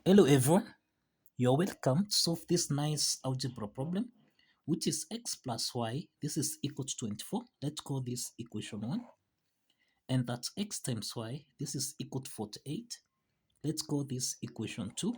Hello everyone, you're welcome to solve this nice algebra problem, which is x plus y. This is equal to 24. Let's call this equation 1. And that's x times y. This is equal to 48. Let's call this equation 2.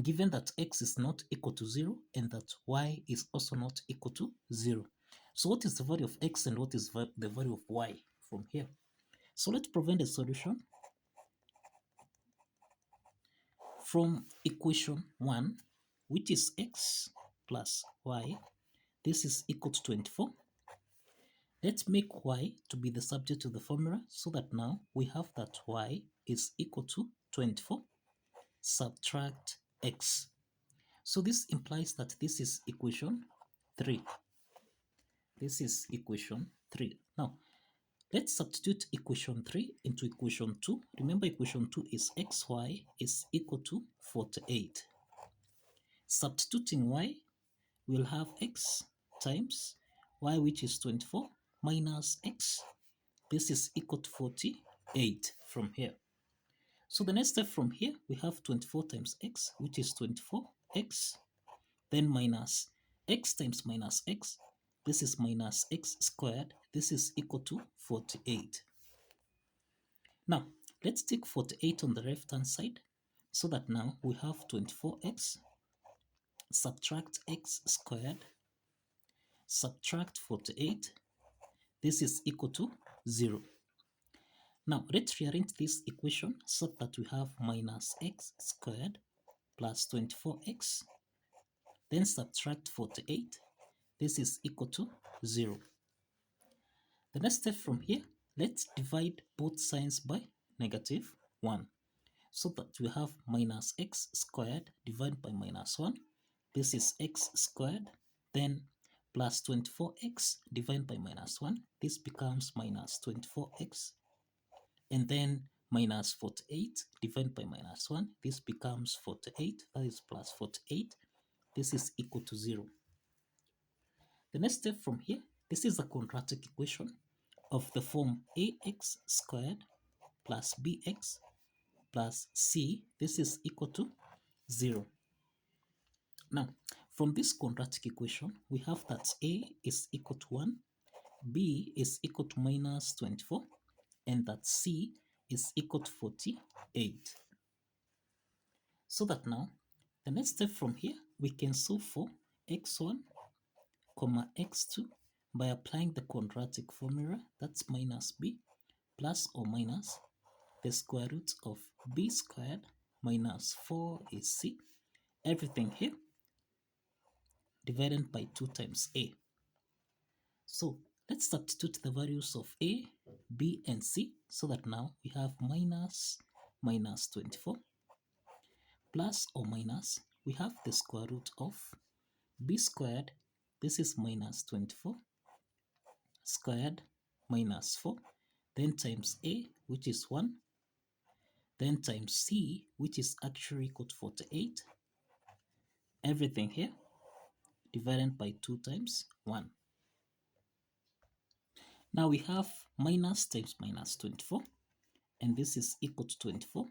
Given that x is not equal to 0 and that y is also not equal to 0. So what is the value of x and what is the value of y from here? So let's provide a solution from equation 1, which is x plus y. This is equal to 24. Let's make y to be the subject of the formula so that now we have that y is equal to 24 subtract x. So this implies that this is equation 3. This is equation 3. Now, let's substitute equation 3 into equation 2. Remember, equation 2 is xy is equal to 48. Substituting y, we'll have x times y, which is 24, minus x. This is equal to 48 from here. So the next step from here, we have 24 times x, which is 24x, then minus x times minus x. This is minus x squared. This is equal to 48. Now, let's take 48 on the left-hand side so that now we have 24x, subtract x squared, subtract 48. This is equal to 0. Now, let's rearrange this equation so that we have minus x squared plus 24x, then subtract 48. This is equal to 0. The next step from here, let's divide both signs by negative 1 so that we have minus x squared divided by minus 1. This is x squared, then plus 24x divided by minus 1. This becomes minus 24x. And then minus 48 divided by minus 1. This becomes 48. That is plus 48. This is equal to 0. The next step from here, this is a quadratic equation of the form ax squared plus bx plus c. This is equal to 0. Now, from this quadratic equation, we have that a is equal to 1, b is equal to minus 24, and that c is equal to 48. So that now, the next step from here, we can solve for x1, x2 by applying the quadratic formula, that's minus b plus or minus the square root of b squared minus 4 is c, everything here divided by 2 times a. So let's substitute the values of a, b, and c so that now we have minus 24 plus or minus, we have the square root of b squared. This is minus 24 squared minus 4, then times a, which is 1, then times c, which is actually equal to 48, everything here divided by 2 times 1. Now we have minus times minus 24, and this is equal to 24,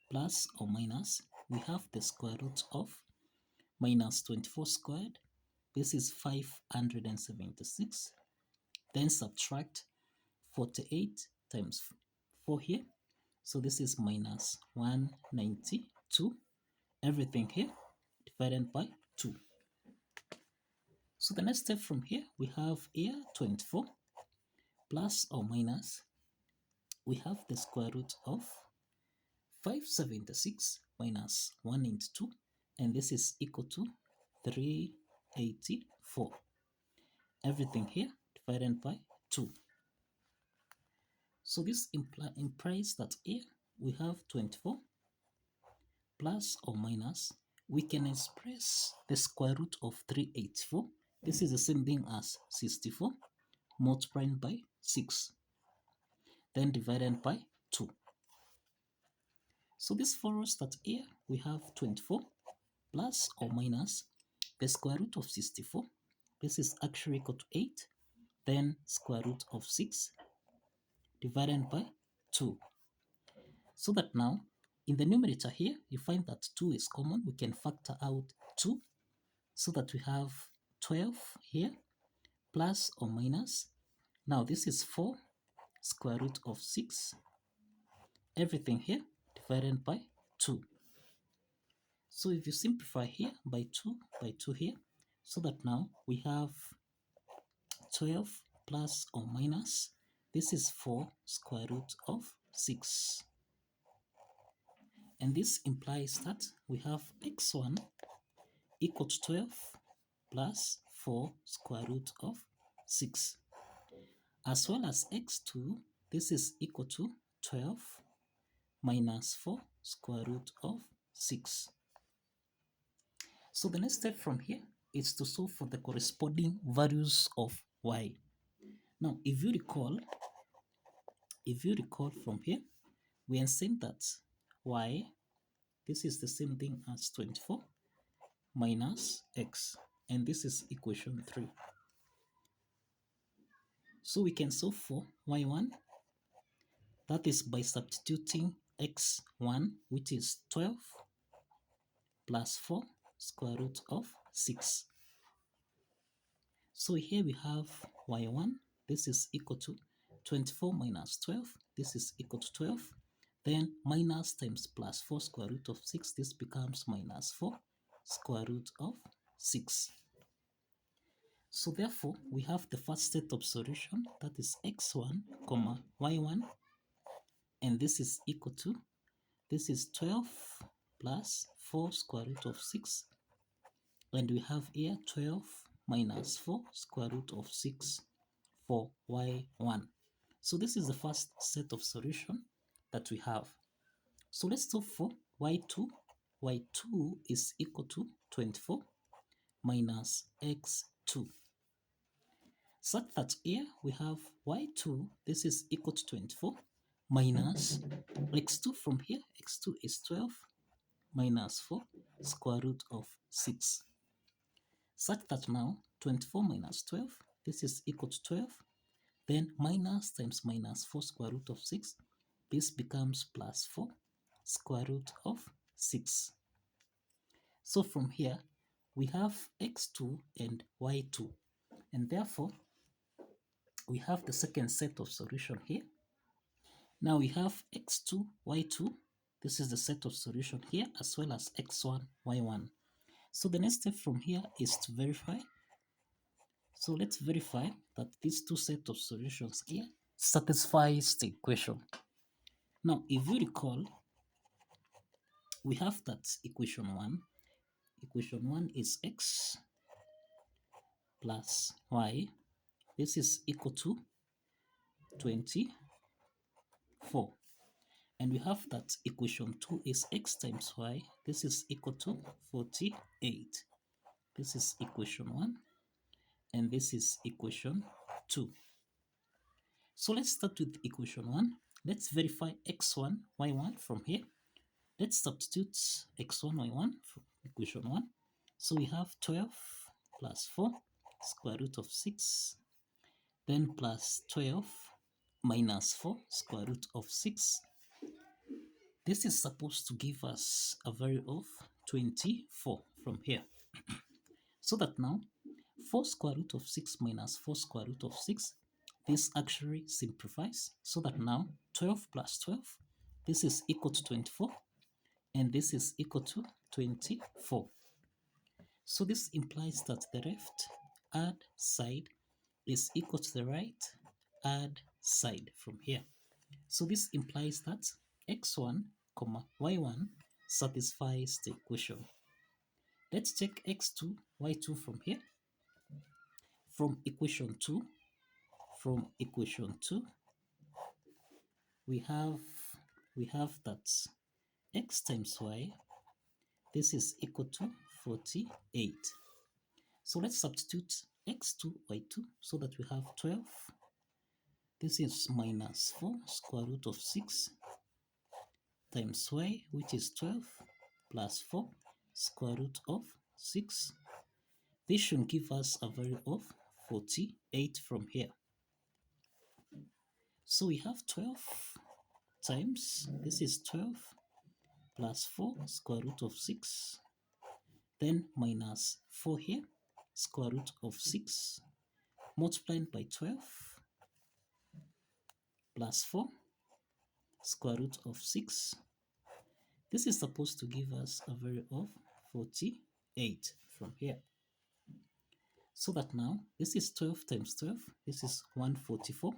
plus or minus, we have the square root of minus 24 squared. This is 576. Then subtract 48 times 4 here. So this is minus 192. Everything here divided by 2. So the next step from here, we have here 24 plus or minus, we have the square root of 576 minus 1 into 2, and this is equal to 384. Everything here divided by 2. So this implies that here we have 24 plus or minus, we can express the square root of 384. This is the same thing as 64 multiplied by 6, then divided by 2. So this follows that here we have 24 plus or minus the square root of 64. This is actually equal to 8, then square root of 6 divided by 2. So that now In the numerator here, you find that 2 is common. We can factor out 2 so that we have 12 here, plus or minus. Now this is 4 square root of 6. Everything here divided by 2. So if you simplify here by 2 here, so that now we have 12 plus or minus. This is 4 square root of 6. And this implies that we have x1 equal to 12 plus 4 square root of 6. As well as x2, this is equal to 12 minus 4 square root of 6. So the next step from here is to solve for the corresponding values of y. Now, if you recall from here, we are saying that y, this is the same thing as 24 minus x, and this is equation 3. So we can solve for y1, that is by substituting x1, which is 12 plus 4 square root of 6. So here we have y1, this is equal to 24 minus 12, this is equal to 12. Then minus times plus 4 square root of 6, this becomes minus 4 square root of 6. So therefore, we have the first set of solution, that is x1, comma y1, and this is equal to, this is 12 plus 4 square root of 6, and we have here 12 minus 4 square root of 6 for y1. So this is the first set of solution that we have. So let's solve for y2. y2 is equal to 24 minus x2. Such that here we have y2, this is equal to 24 minus x2 from here. x2 is 12 minus 4 square root of 6. Such that now 24 minus 12, this is equal to 12. Then minus times minus 4 square root of 6, this becomes plus 4 square root of 6. So from here, we have x2 and y2. And therefore, we have the second set of solution here. Now we have x2, y2. This is the set of solution here, as well as x1, y1. So the next step from here is to verify. So let's verify that these two sets of solutions here satisfies the equation. Now, if you recall, we have that equation 1. Equation 1 is x plus y. This is equal to 24. And we have that equation 2 is x times y. This is equal to 48. This is equation 1. And this is equation 2. So let's start with equation 1. Let's verify x1, y1 from here. Let's substitute x1, y1 from equation 1. So we have 12 plus 4 square root of 6. Then plus 12 minus 4 square root of 6. This is supposed to give us a value of 24 from here. So that now 4 square root of 6 minus 4 square root of 6, this actually simplifies. So that now 12 plus 12, this is equal to 24, and this is equal to 24. So this implies that the left hand side is equal to the right hand side from here. So this implies that x1, y1 satisfies the equation. Let's check x2, y2 from here. From equation 2, we have that x times y, this is equal to 48. So let's substitute x2, y2, so that we have 12. This is minus 4 square root of 6 times y, which is 12, plus 4 square root of 6. This should give us a value of 48 from here. So we have 12 times, this is 12 plus 4 square root of 6, then minus 4 here, square root of 6, multiplied by 12, plus 4 square root of 6. This is supposed to give us a value of 48 from here. So that now, this is 12 times 12, this is 144.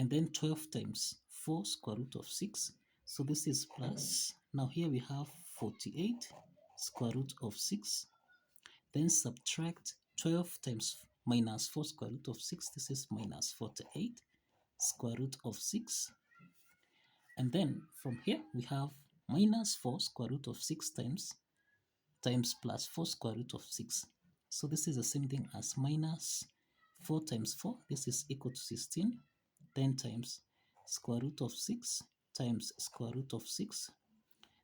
And then 12 times 4 square root of 6. So this is plus. Now here we have 48 square root of 6. Then subtract 12 times minus 4 square root of 6. This is minus 48 square root of 6. And then from here we have minus 4 square root of 6 times plus 4 square root of 6. So this is the same thing as minus 4 times 4. This is equal to 16. 10 times square root of 6 times square root of 6.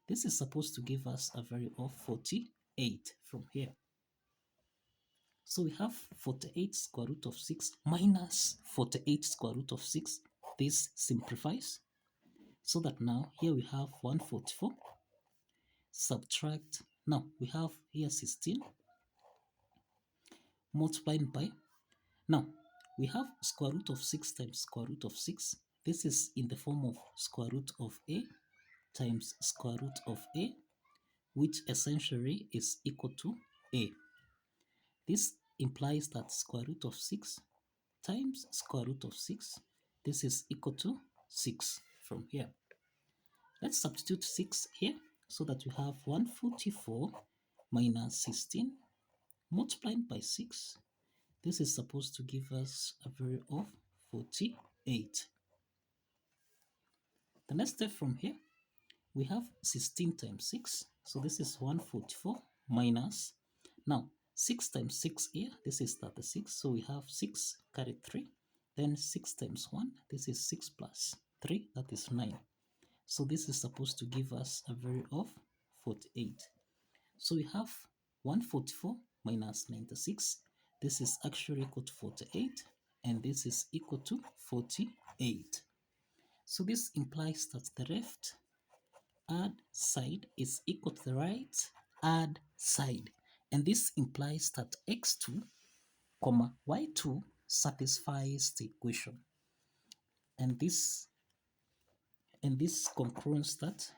This is supposed to give us a value of 48 from here. So we have 48 square root of 6 minus 48 square root of 6. This simplifies. So that now here we have 144. Subtract. Now we have here 16 multiplied by. Now we have square root of 6 times square root of 6. This is in the form of square root of a times square root of a, which essentially is equal to a. This implies that square root of 6 times square root of 6, this is equal to 6 from here. Let's substitute 6 here so that we have 144 minus 16 multiplied by 6. This is supposed to give us a value of 48. The next step from here, we have 16 times 6. So this is 144 minus, now 6 times 6 here, this is 36. So we have 6 carry 3. Then 6 times 1, this is 6 plus 3, that is 9. So this is supposed to give us a value of 48. So we have 144 minus 96. This is actually equal to 48, and this is equal to 48. So this implies that the left add side is equal to the right add side. And this implies that x2, y2 satisfies the equation. And this concludes that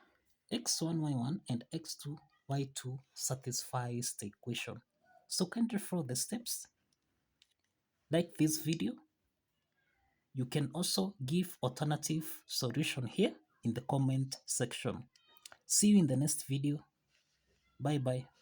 x1, y1 and x2, y2 satisfies the equation. So kindly follow the steps. Like this video. You can also give alternative solution here in the comment section. See you in the next video. Bye bye.